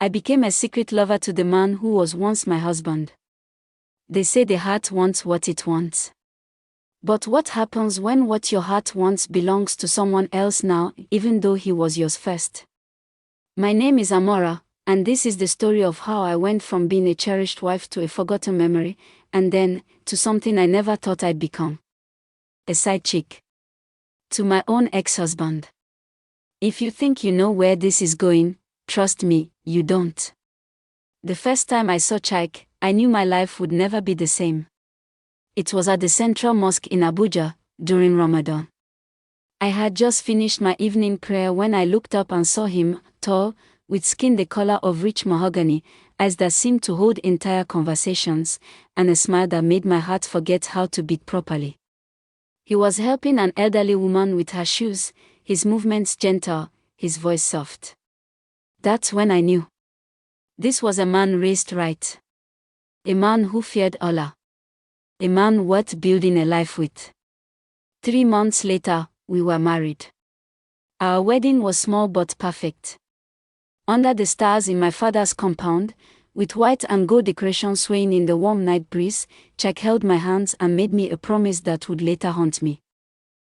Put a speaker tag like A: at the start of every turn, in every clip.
A: I became a secret lover to the man who was once my husband. They say the heart wants what it wants. But what happens when what your heart wants belongs to someone else now, even though he was yours first? My name is Amora, and this is the story of how I went from being a cherished wife to a forgotten memory, and then, to something I never thought I'd become. A side chick. To my own ex-husband. If you think you know where this is going, trust me, you don't. The first time I saw Chike, I knew my life would never be the same. It was at the Central Mosque in Abuja, during Ramadan. I had just finished my evening prayer when I looked up and saw him, tall, with skin the color of rich mahogany, eyes that seemed to hold entire conversations, and a smile that made my heart forget how to beat properly. He was helping an elderly woman with her shoes, his movements gentle, his voice soft. That's when I knew. This was a man raised right. A man who feared Allah. A man worth building a life with. 3 months later, we were married. Our wedding was small but perfect. Under the stars in my father's compound, with white and gold decorations swaying in the warm night breeze, Chike held my hands and made me a promise that would later haunt me.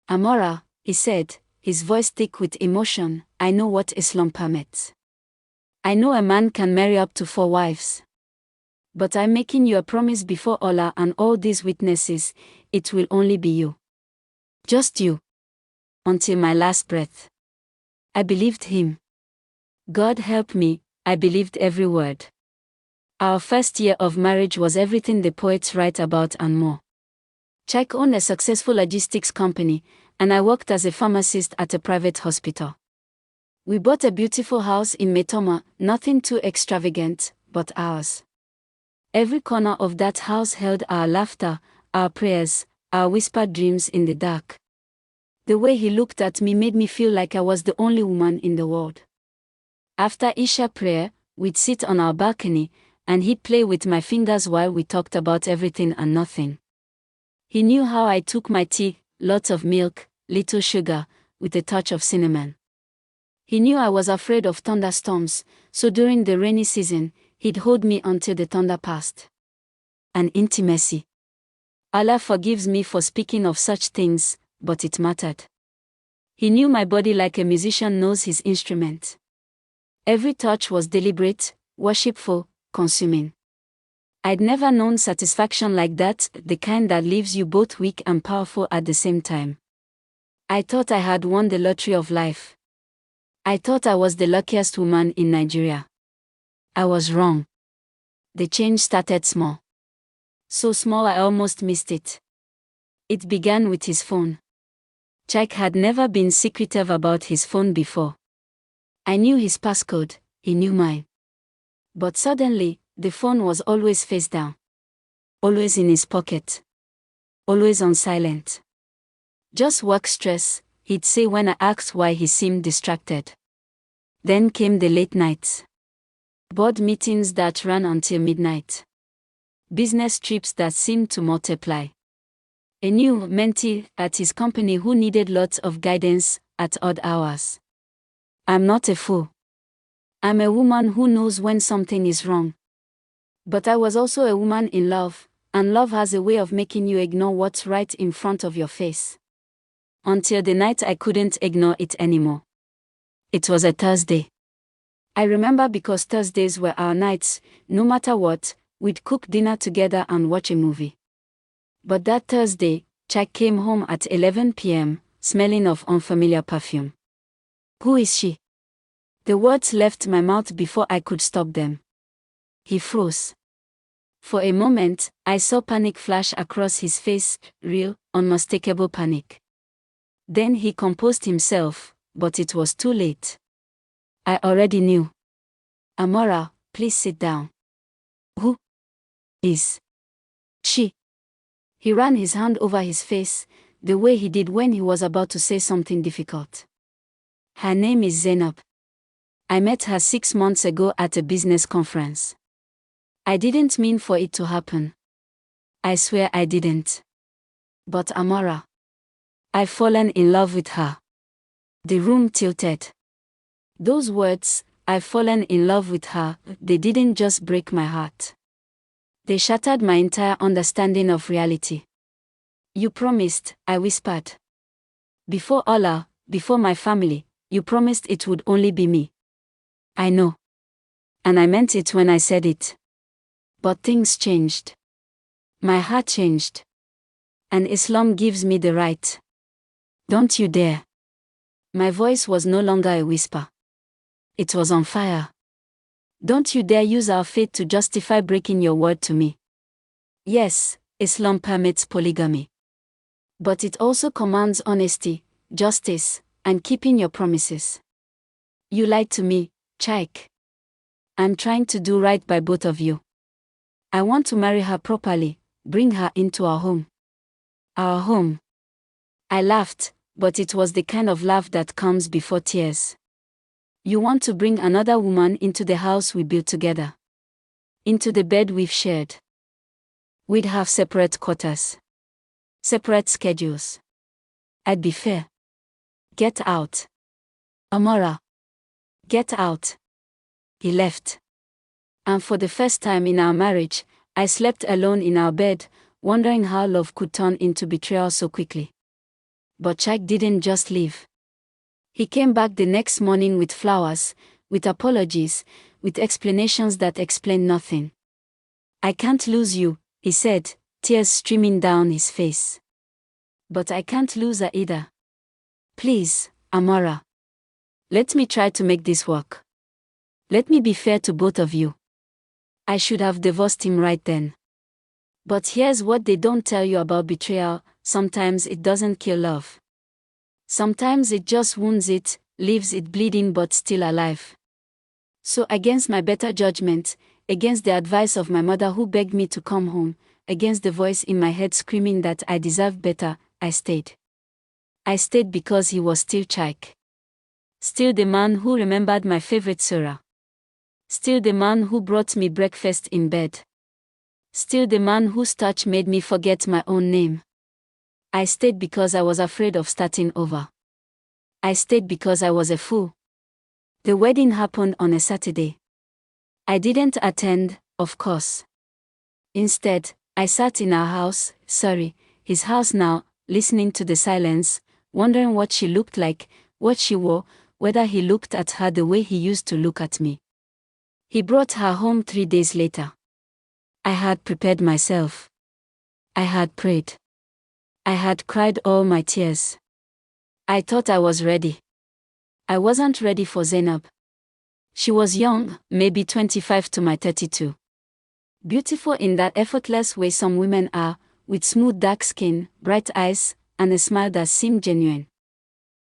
A: Amora, he said, his voice thick with emotion, I know what Islam permits. I know a man can marry up to 4 wives. But I'm making you a promise before Allah and all these witnesses, it will only be you. Just you. Until my last breath. I believed him. God help me, I believed every word. Our first year of marriage was everything the poets write about and more. Chike owned a successful logistics company, and I worked as a pharmacist at a private hospital. We bought a beautiful house in Metoma, nothing too extravagant, but ours. Every corner of that house held our laughter, our prayers, our whispered dreams in the dark. The way he looked at me made me feel like I was the only woman in the world. After Isha prayer, we'd sit on our balcony, and he'd play with my fingers while we talked about everything and nothing. He knew how I took my tea, lots of milk, little sugar, with a touch of cinnamon. He knew I was afraid of thunderstorms, so during the rainy season, he'd hold me until the thunder passed. An intimacy. Allah forgives me for speaking of such things, but it mattered. He knew my body like a musician knows his instrument. Every touch was deliberate, worshipful, consuming. I'd never known satisfaction like that, the kind that leaves you both weak and powerful at the same time. I thought I had won the lottery of life. I thought I was the luckiest woman in Nigeria. I was wrong. The change started small. So small I almost missed it. It began with his phone. Chike had never been secretive about his phone before. I knew his passcode, he knew mine. But suddenly, the phone was always face down. Always in his pocket. Always on silent. Just work stress, he'd say when I asked why he seemed distracted. Then came the late nights. Board meetings that ran until midnight. Business trips that seemed to multiply. A new mentee at his company who needed lots of guidance at odd hours. I'm not a fool. I'm a woman who knows when something is wrong. But I was also a woman in love, and love has a way of making you ignore what's right in front of your face. Until the night I couldn't ignore it anymore. It was a Thursday. I remember because Thursdays were our nights, no matter what, we'd cook dinner together and watch a movie. But that Thursday, Chike came home at 11 p.m., smelling of unfamiliar perfume. Who is she? The words left my mouth before I could stop them. He froze. For a moment, I saw panic flash across his face, real, unmistakable panic. Then he composed himself, but it was too late. I already knew. Amora, please sit down. Who is she? He ran his hand over his face, the way he did when he was about to say something difficult. Her name is Zainab. I met her 6 months ago at a business conference. I didn't mean for it to happen. I swear I didn't. But Amora, I've fallen in love with her. The room tilted. Those words, I've fallen in love with her. They didn't just break my heart. They shattered my entire understanding of reality. You promised, I whispered. Before Allah, before my family, you promised it would only be me. I know. And I meant it when I said it. But things changed. My heart changed. And Islam gives me the right. Don't you dare. My voice was no longer a whisper. It was on fire. Don't you dare use our faith to justify breaking your word to me. Yes, Islam permits polygamy. But it also commands honesty, justice, and keeping your promises. You lied to me, Chaik. I'm trying to do right by both of you. I want to marry her properly, bring her into our home. Our home. I laughed, but it was the kind of laugh that comes before tears. You want to bring another woman into the house we built together. Into the bed we've shared. We'd have separate quarters. Separate schedules. I'd be fair. Get out. Amora. Get out. He left. And for the first time in our marriage, I slept alone in our bed, wondering how love could turn into betrayal so quickly. But Chaik didn't just leave. He came back the next morning with flowers, with apologies, with explanations that explained nothing. I can't lose you, he said, tears streaming down his face. But I can't lose her either. Please, Amora. Let me try to make this work. Let me be fair to both of you. I should have divorced him right then. But here's what they don't tell you about betrayal: sometimes it doesn't kill love. Sometimes it just wounds it, leaves it bleeding but still alive. So against my better judgment, against the advice of my mother who begged me to come home, against the voice in my head screaming that I deserved better, I stayed. I stayed because he was still Chaik. Still the man who remembered my favorite surah. Still the man who brought me breakfast in bed. Still the man whose touch made me forget my own name. I stayed because I was afraid of starting over. I stayed because I was a fool. The wedding happened on a Saturday. I didn't attend, of course. Instead, I sat in our house, his house now, listening to the silence, wondering what she looked like, what she wore, whether he looked at her the way he used to look at me. He brought her home 3 days later. I had prepared myself. I had prayed. I had cried all my tears. I thought I was ready. I wasn't ready for Zainab. She was young, maybe 25 to my 32. Beautiful in that effortless way some women are, with smooth dark skin, bright eyes, and a smile that seemed genuine.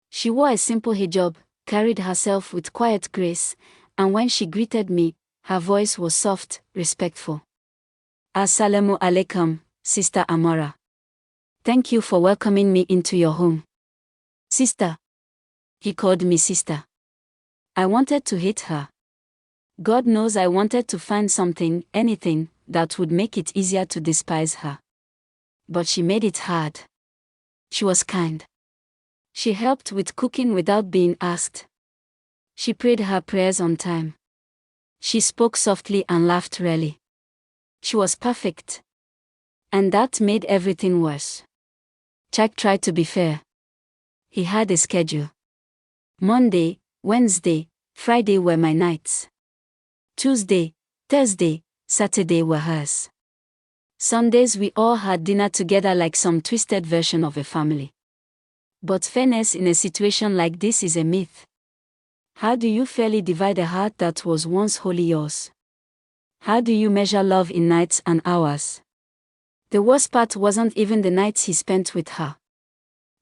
A: She wore a simple hijab, carried herself with quiet grace, and when she greeted me, her voice was soft, respectful. Assalamu alaikum, Sister Amora. Thank you for welcoming me into your home. Sister. He called me sister. I wanted to hate her. God knows I wanted to find something, anything, that would make it easier to despise her. But she made it hard. She was kind. She helped with cooking without being asked. She prayed her prayers on time. She spoke softly and laughed rarely. She was perfect. And that made everything worse. Chaik tried to be fair. He had a schedule. Monday, Wednesday, Friday were my nights. Tuesday, Thursday, Saturday were hers. Sundays we all had dinner together like some twisted version of a family. But fairness in a situation like this is a myth. How do you fairly divide a heart that was once wholly yours? How do you measure love in nights and hours? The worst part wasn't even the nights he spent with her.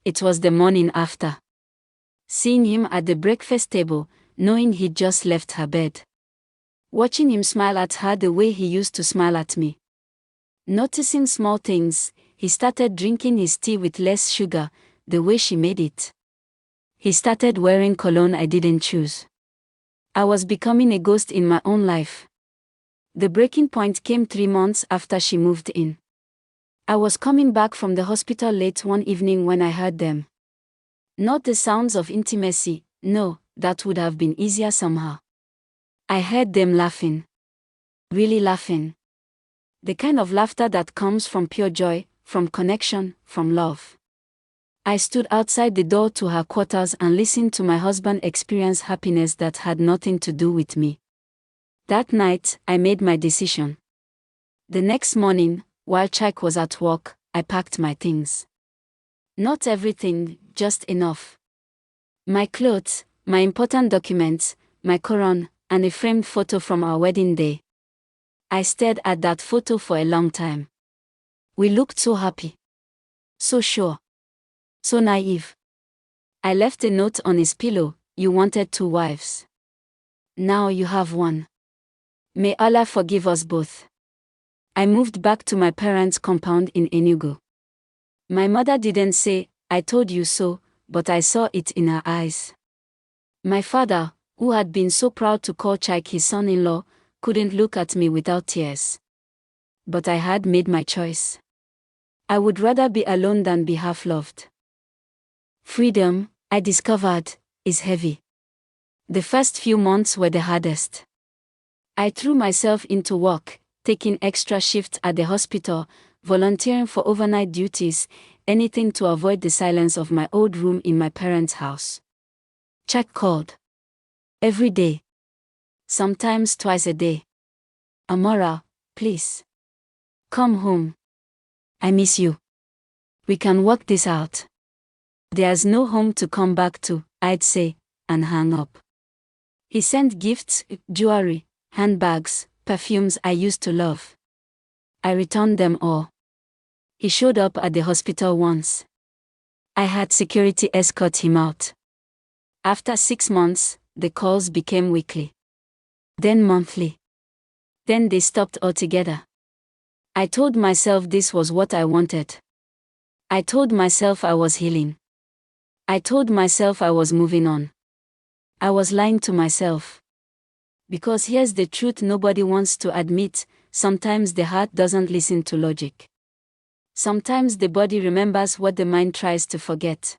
A: It was the morning after. Seeing him at the breakfast table, knowing he'd just left her bed. Watching him smile at her the way he used to smile at me. Noticing small things, he started drinking his tea with less sugar, the way she made it. He started wearing cologne I didn't choose. I was becoming a ghost in my own life. The breaking point came 3 months after she moved in. I was coming back from the hospital late one evening when I heard them. Not the sounds of intimacy, no, that would have been easier somehow. I heard them laughing. Really laughing. The kind of laughter that comes from pure joy, from connection, from love. I stood outside the door to her quarters and listened to my husband experience happiness that had nothing to do with me. That night, I made my decision. The next morning, while Chike was at work, I packed my things. Not everything, just enough. My clothes, my important documents, my Quran, and a framed photo from our wedding day. I stared at that photo for a long time. We looked so happy. So sure. So naive. I left a note on his pillow, "You wanted 2 wives. Now you have 1. May Allah forgive us both." I moved back to my parents' compound in Enugu. My mother didn't say, "I told you so," but I saw it in her eyes. My father, who had been so proud to call Chike his son-in-law, couldn't look at me without tears. But I had made my choice. I would rather be alone than be half-loved. Freedom, I discovered, is heavy. The first few months were the hardest. I threw myself into work, taking extra shifts at the hospital, volunteering for overnight duties, anything to avoid the silence of my old room in my parents' house. Chike called. Every day. Sometimes twice a day. "Amora, please. Come home. I miss you. We can work this out." "There's no home to come back to," I'd say, and hang up. He sent gifts, jewelry, handbags, perfumes I used to love. I returned them all. He showed up at the hospital once. I had security escort him out. After 6 months, the calls became weekly. Then monthly. Then they stopped altogether. I told myself this was what I wanted. I told myself I was healing. I told myself I was moving on. I was lying to myself. Because here's the truth nobody wants to admit: sometimes the heart doesn't listen to logic. Sometimes the body remembers what the mind tries to forget.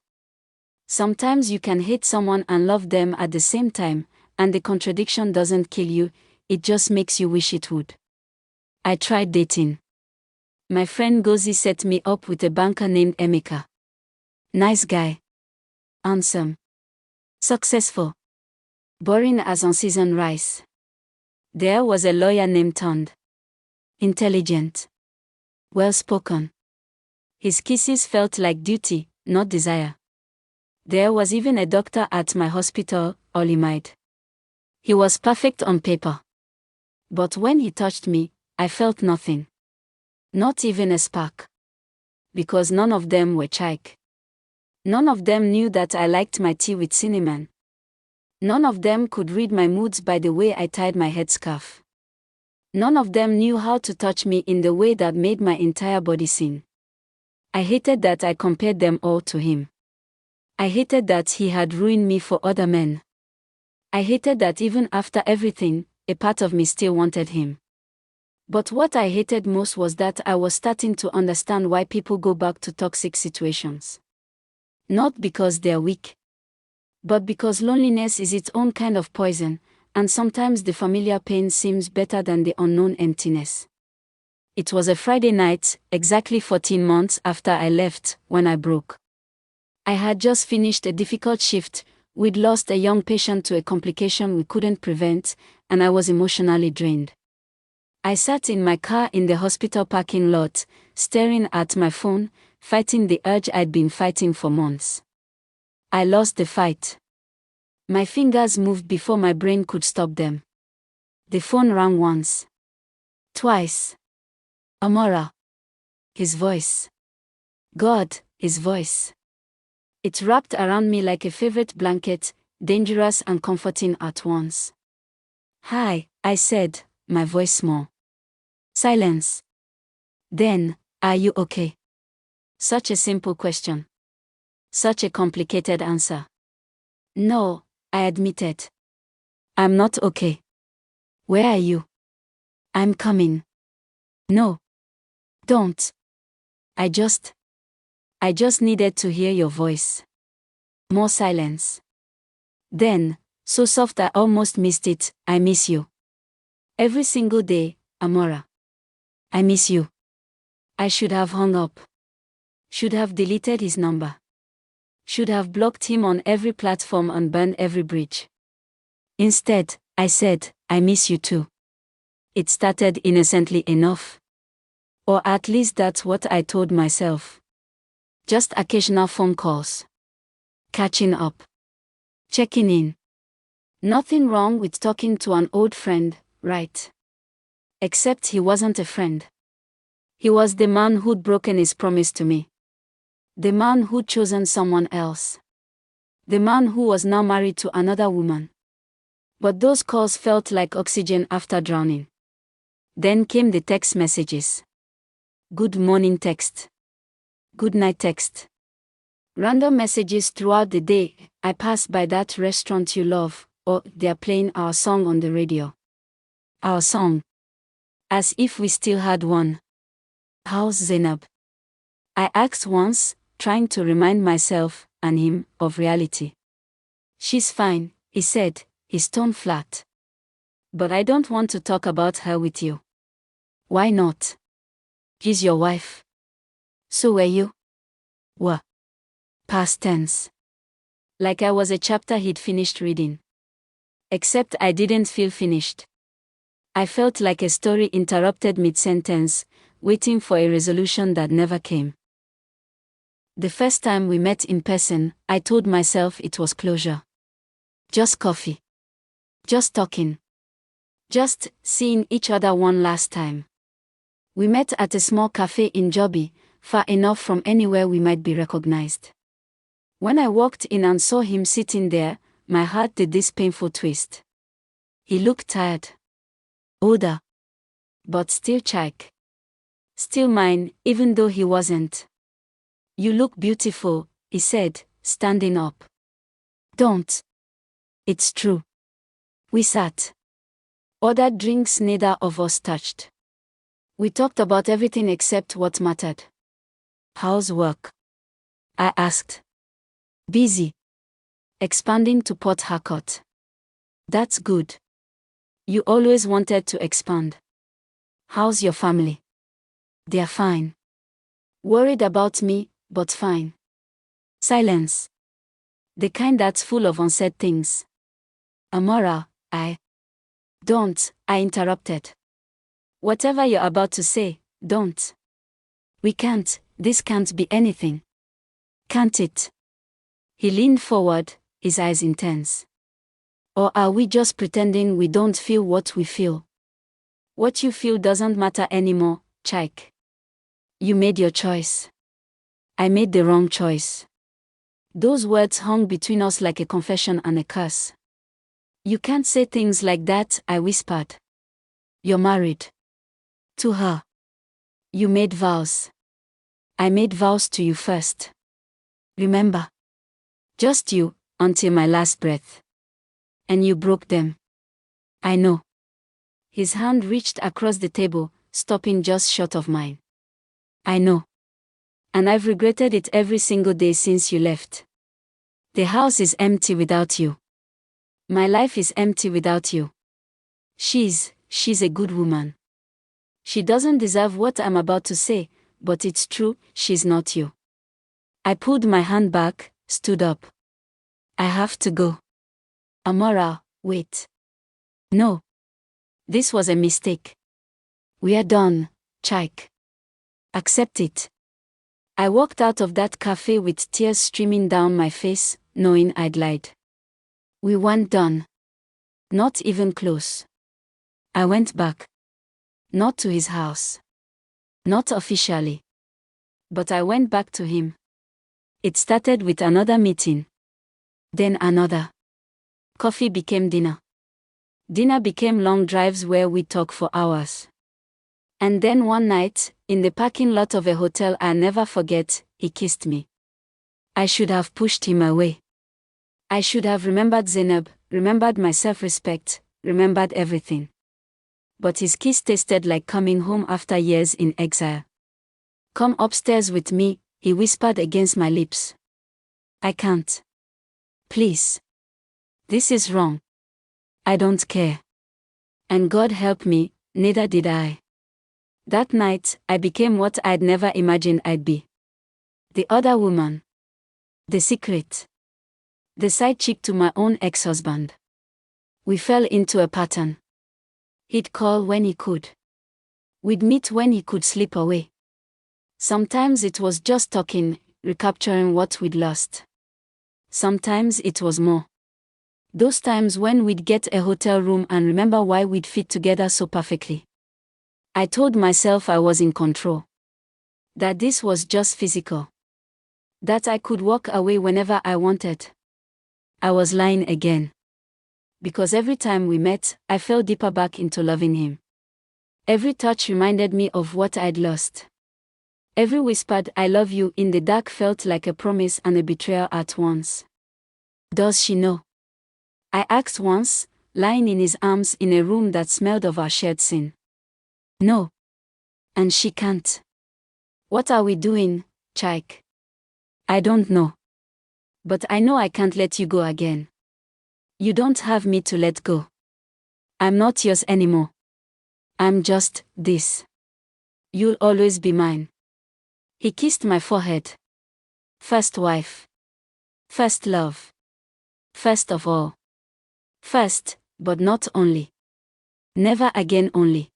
A: Sometimes you can hate someone and love them at the same time, and the contradiction doesn't kill you, it just makes you wish it would. I tried dating. My friend Gozi set me up with a banker named Emeka. Nice guy. Handsome. Successful. Boring as unseasoned rice. There was a lawyer named Tond. Intelligent. Well-spoken. His kisses felt like duty, not desire. There was even a doctor at my hospital, Olimide. He was perfect on paper. But when he touched me, I felt nothing. Not even a spark. Because none of them were Chike. None of them knew that I liked my tea with cinnamon. None of them could read my moods by the way I tied my headscarf. None of them knew how to touch me in the way that made my entire body sing. I hated that I compared them all to him. I hated that he had ruined me for other men. I hated that even after everything, a part of me still wanted him. But what I hated most was that I was starting to understand why people go back to toxic situations. Not because they're weak, but because loneliness is its own kind of poison, and sometimes the familiar pain seems better than the unknown emptiness. It was a Friday night, exactly 14 months after I left, when I broke. I had just finished a difficult shift, we'd lost a young patient to a complication we couldn't prevent, and I was emotionally drained. I sat in my car in the hospital parking lot, staring at my phone, fighting the urge I'd been fighting for months. I lost the fight. My fingers moved before my brain could stop them. The phone rang once. Twice. Amora. His voice. God, his voice. It wrapped around me like a favorite blanket, dangerous and comforting at once. "Hi," I said, my voice small. Silence. Then, "Are you okay?" Such a simple question. Such a complicated answer. "No," I admitted. "I'm not okay." "Where are you?" "I'm coming." "No. Don't. I just needed to hear your voice." More silence. Then, So soft I almost missed it. I miss you. Every single day, Amora. I miss you. I should have hung up. Should have deleted his number. Should have blocked him on every platform and burned every bridge. Instead, I said, I miss you too. It started innocently enough. Or at least that's what I told myself. Just occasional phone calls. Catching up. Checking in. Nothing wrong with talking to an old friend, right? Except he wasn't a friend. He was the man who'd broken his promise to me. The man who'd chosen someone else. The man who was now married to another woman. But those calls felt like oxygen after drowning. Then came the text messages. Good morning text. Good night text. Random messages throughout the day. I passed by that restaurant you love, or they're playing our song on the radio. Our song. As if we still had one. How's Zainab? I asked once, trying to remind myself, and him, of reality. She's fine, he said, his tone flat. But I don't want to talk about her with you. Why not? She's your wife. So were you? Were. Past tense. Like I was a chapter he'd finished reading. Except I didn't feel finished. I felt like a story interrupted mid-sentence, waiting for a resolution that never came. The first time we met in person, I told myself it was closure. Just coffee. Just talking. Just seeing each other one last time. We met at a small cafe in Joby, far enough from anywhere we might be recognized. When I walked in and saw him sitting there, my heart did this painful twist. He looked tired. Older. But still Chike. Still mine, even though he wasn't. You look beautiful, he said, standing up. Don't. It's true. We sat. Ordered drinks neither of us touched. We talked about everything except what mattered. How's work? I asked. Busy. Expanding to Port Harcourt. That's good. You always wanted to expand. How's your family? They're fine. Worried about me, but fine. Silence. The kind that's full of unsaid things. Amora, Don't, I interrupted. Whatever you're about to say, don't. We can't, this can't be anything. Can't it? He leaned forward, his eyes intense. Or are we just pretending we don't feel what we feel? What you feel doesn't matter anymore, Chike. You made your choice. I made the wrong choice. Those words hung between us like a confession and a curse. You can't say things like that, I whispered. You're married. To her. You made vows. I made vows to you first. Remember? Just you, until my last breath. And you broke them. I know. His hand reached across the table, stopping just short of mine. I know. And I've regretted it every single day since you left. The house is empty without you. My life is empty without you. She's a good woman. She doesn't deserve what I'm about to say, but it's true, she's not you. I pulled my hand back, stood up. I have to go. Amora, wait. No. This was a mistake. We are done, Chike. Accept it. I walked out of that cafe with tears streaming down my face, knowing I'd lied. We weren't done. Not even close. I went back. Not to his house. Not officially. But I went back to him. It started with another meeting. Then another. Coffee became dinner. Dinner became long drives where we talk for hours. And then one night, in the parking lot of a hotel I'll never forget, he kissed me. I should have pushed him away. I should have remembered Zainab, remembered my self-respect, remembered everything. But his kiss tasted like coming home after years in exile. Come upstairs with me, he whispered against my lips. I can't. Please. This is wrong. I don't care. And God help me, neither did I. That night, I became what I'd never imagined I'd be. The other woman. The secret. The side chick to my own ex-husband. We fell into a pattern. He'd call when he could. We'd meet when he could slip away. Sometimes it was just talking, recapturing what we'd lost. Sometimes it was more. Those times when we'd get a hotel room and remember why we'd fit together so perfectly. I told myself I was in control. That this was just physical. That I could walk away whenever I wanted. I was lying again. Because every time we met, I fell deeper back into loving him. Every touch reminded me of what I'd lost. Every whispered "I love you" in the dark felt like a promise and a betrayal at once. Does she know? I asked once, lying in his arms in a room that smelled of our shared sin. No. And she can't. What are we doing, Chike? I don't know. But I know I can't let you go again. You don't have me to let go. I'm not yours anymore. I'm just this. You'll always be mine. He kissed my forehead. First wife. First love. First of all. First, but not only. Never again only.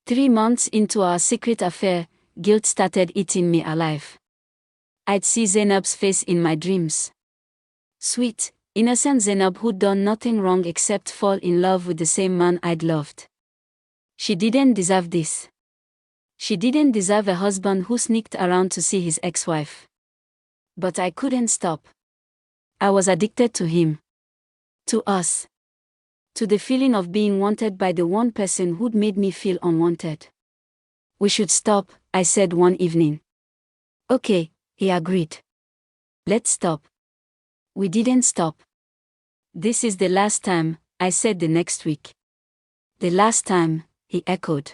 A: 3 months into our secret affair, guilt started eating me alive. I'd see Zainab's face in my dreams. Sweet, innocent Zainab who'd done nothing wrong except fall in love with the same man I'd loved. She didn't deserve this. She didn't deserve a husband who sneaked around to see his ex-wife. But I couldn't stop. I was addicted to him. To us. To the feeling of being wanted by the one person who'd made me feel unwanted. We should stop, I said one evening. Okay, he agreed. Let's stop. We didn't stop. This is the last time, I said the next week. The last time, he echoed.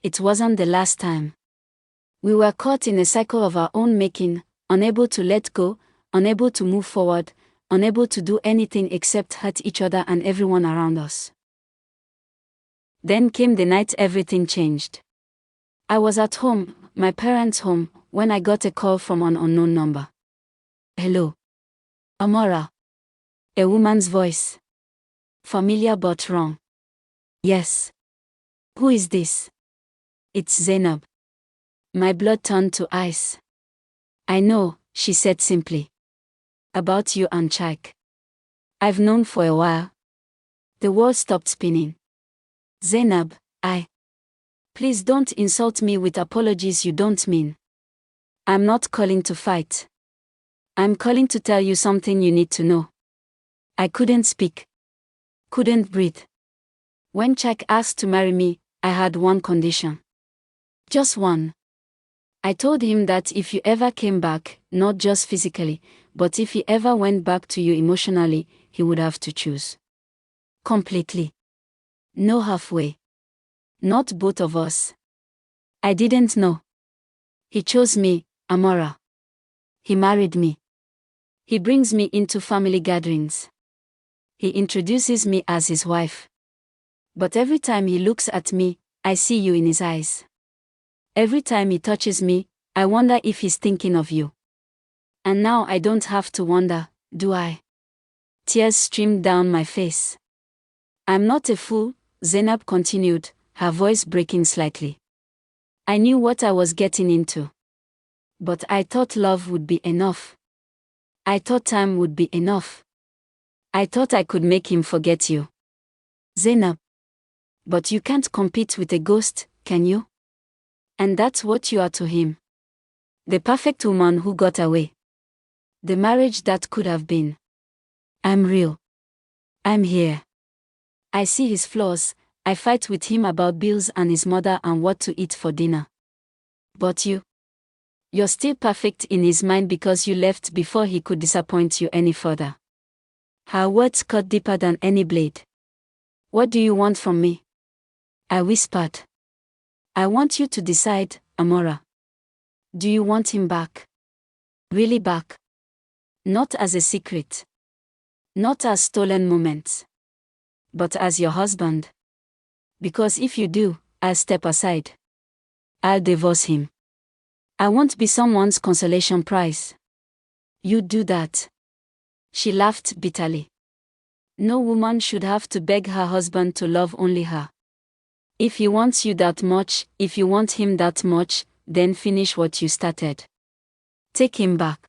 A: It wasn't the last time. We were caught in a cycle of our own making, unable to let go, unable to move forward, unable to do anything except hurt each other and everyone around us. Then came the night everything changed. I was at home, my parents' home, when I got a call from an unknown number. Hello. Amora. A woman's voice. Familiar but wrong. Yes. Who is this? It's Zainab. My blood turned to ice. I know, she said simply. About you and Chike. I've known for a while. The world stopped spinning. Zainab, Please don't insult me with apologies you don't mean. I'm not calling to fight. I'm calling to tell you something you need to know. I couldn't speak. Couldn't breathe. When Chike asked to marry me, I had one condition. Just one. I told him that if you ever came back, not just physically, but if he ever went back to you emotionally, he would have to choose. Completely. No halfway. Not both of us. I didn't know. He chose me, Amora. He married me. He brings me into family gatherings. He introduces me as his wife. But every time he looks at me, I see you in his eyes. Every time he touches me, I wonder if he's thinking of you. And now I don't have to wonder, do I? Tears streamed down my face. I'm not a fool, Zainab continued, her voice breaking slightly. I knew what I was getting into. But I thought love would be enough. I thought time would be enough. I thought I could make him forget you. Zainab. But you can't compete with a ghost, can you? And that's what you are to him. The perfect woman who got away. The marriage that could have been. I'm real. I'm here. I see his flaws, I fight with him about bills and his mother and what to eat for dinner. But you're still perfect in his mind because you left before he could disappoint you any further. Her words cut deeper than any blade. What do you want from me? I whispered. I want you to decide, Amora. Do you want him back? Really back? Not as a secret. Not as stolen moments, but as your husband. Because if you do, I'll step aside. I'll divorce him. I won't be someone's consolation prize. You do that. She laughed bitterly. No woman should have to beg her husband to love only her. If he wants you that much, if you want him that much, then finish what you started. Take him back.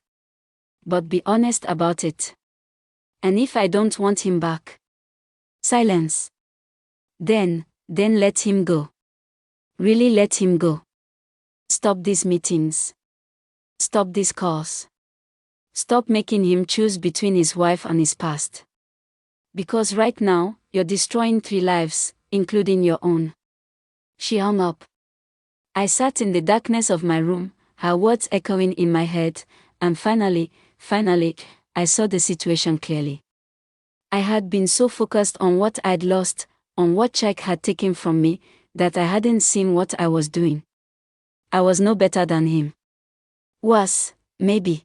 A: But be honest about it. And if I don't want him back? Silence. Then let him go. Really let him go. Stop these meetings. Stop these calls. Stop making him choose between his wife and his past. Because right now, you're destroying 3 lives, including your own. She hung up. I sat in the darkness of my room, her words echoing in my head, and finally, I saw the situation clearly. I had been so focused on what I'd lost, on what Chike had taken from me, that I hadn't seen what I was doing. I was no better than him. Worse, maybe.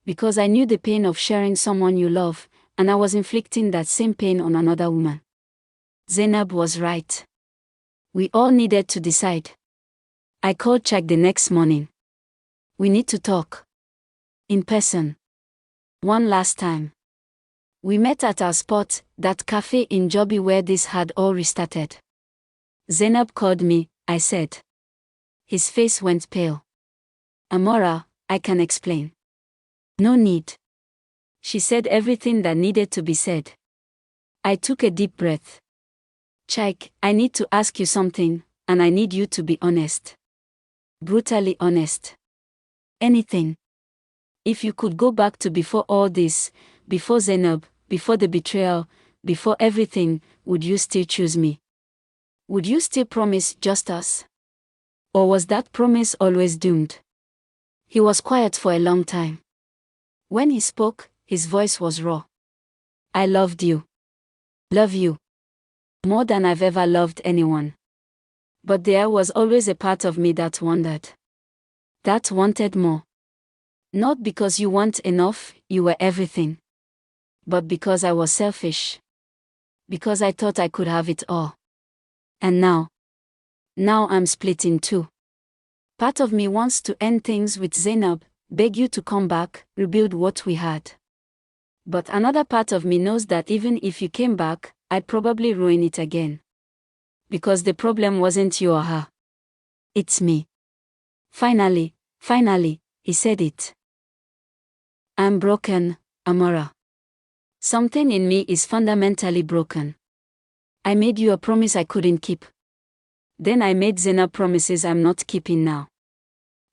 A: Because I knew the pain of sharing someone you love, and I was inflicting that same pain on another woman. Zainab was right. We all needed to decide. I called Chike the next morning. We need to talk. In person. One last time. We met at our spot, that cafe in Joby where this had all restarted. Zainab called me, I said. His face went pale. Amora, I can explain. No need. She said everything that needed to be said. I took a deep breath. Chike, I need to ask you something, and I need you to be honest. Brutally honest. Anything. If you could go back to before all this, before Zainab, before the betrayal, before everything, would you still choose me? Would you still promise just us? Or was that promise always doomed? He was quiet for a long time. When he spoke, his voice was raw. I loved you. Love you. More than I've ever loved anyone. But there was always a part of me that wondered. That wanted more. Not because you weren't enough, you were everything. But because I was selfish. Because I thought I could have it all. And now I'm split in 2. Part of me wants to end things with Zainab, beg you to come back, rebuild what we had. But another part of me knows that even if you came back, I'd probably ruin it again. Because the problem wasn't you or her. It's me. Finally, he said it. I'm broken, Amora. Something in me is fundamentally broken. I made you a promise I couldn't keep. Then I made Zainab promises I'm not keeping now.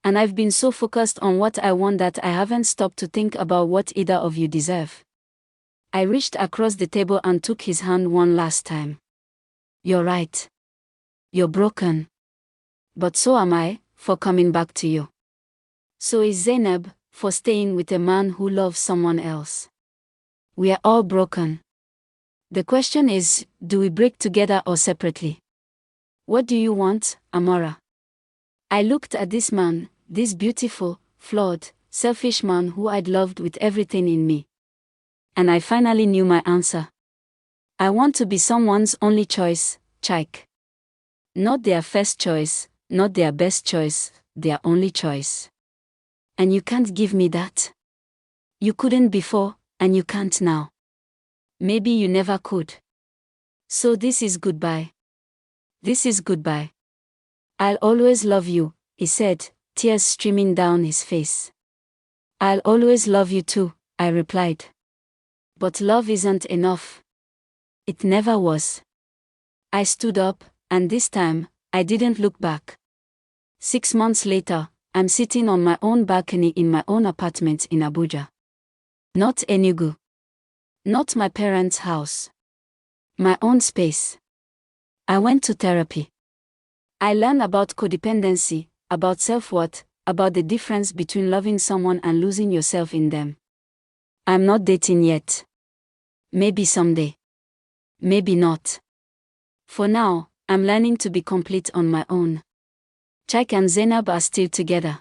A: And I've been so focused on what I want that I haven't stopped to think about what either of you deserve. I reached across the table and took his hand one last time. You're right. You're broken. But so am I, for coming back to you. So is Zainab, for staying with a man who loves someone else. We are all broken. The question is, do we break together or separately? What do you want, Amora? I looked at this man, this beautiful, flawed, selfish man who I'd loved with everything in me. And I finally knew my answer. I want to be someone's only choice, Chike. Not their first choice, not their best choice, their only choice. And you can't give me that. You couldn't before, and you can't now. Maybe you never could. So this is goodbye. This is goodbye. I'll always love you, he said, tears streaming down his face. I'll always love you too, I replied. But love isn't enough. It never was. I stood up, and this time, I didn't look back. 6 months later, I'm sitting on my own balcony in my own apartment in Abuja. Not Enugu. Not my parents' house. My own space. I went to therapy. I learned about codependency, about self-worth, about the difference between loving someone and losing yourself in them. I'm not dating yet. Maybe someday. Maybe not. For now, I'm learning to be complete on my own. Chike and Zainab are still together.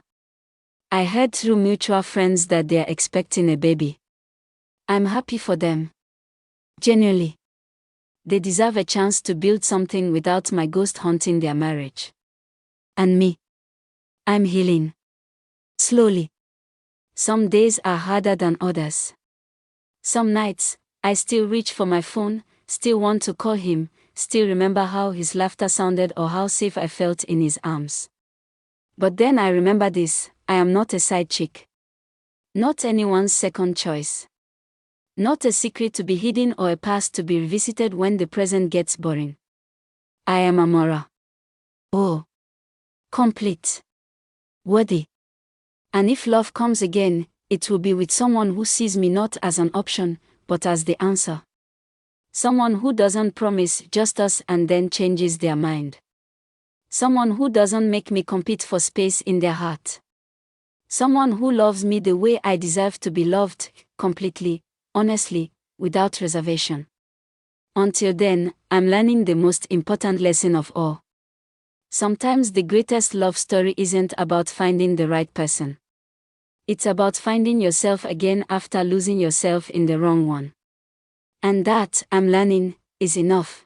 A: I heard through mutual friends that they're expecting a baby. I'm happy for them. Genuinely. They deserve a chance to build something without my ghost haunting their marriage. And me? I'm healing. Slowly. Some days are harder than others. Some nights, I still reach for my phone, still want to call him, still remember how his laughter sounded or how safe I felt in his arms. But then I remember this: I am not a side chick. Not anyone's second choice. Not a secret to be hidden or a past to be revisited when the present gets boring. I am Amora. Oh. Complete. Worthy. And if love comes again, it will be with someone who sees me not as an option, but as the answer. Someone who doesn't promise just us and then changes their mind. Someone who doesn't make me compete for space in their heart. Someone who loves me the way I deserve to be loved, completely, honestly, without reservation. Until then, I'm learning the most important lesson of all. Sometimes the greatest love story isn't about finding the right person. It's about finding yourself again after losing yourself in the wrong one. And that, I'm learning, is enough.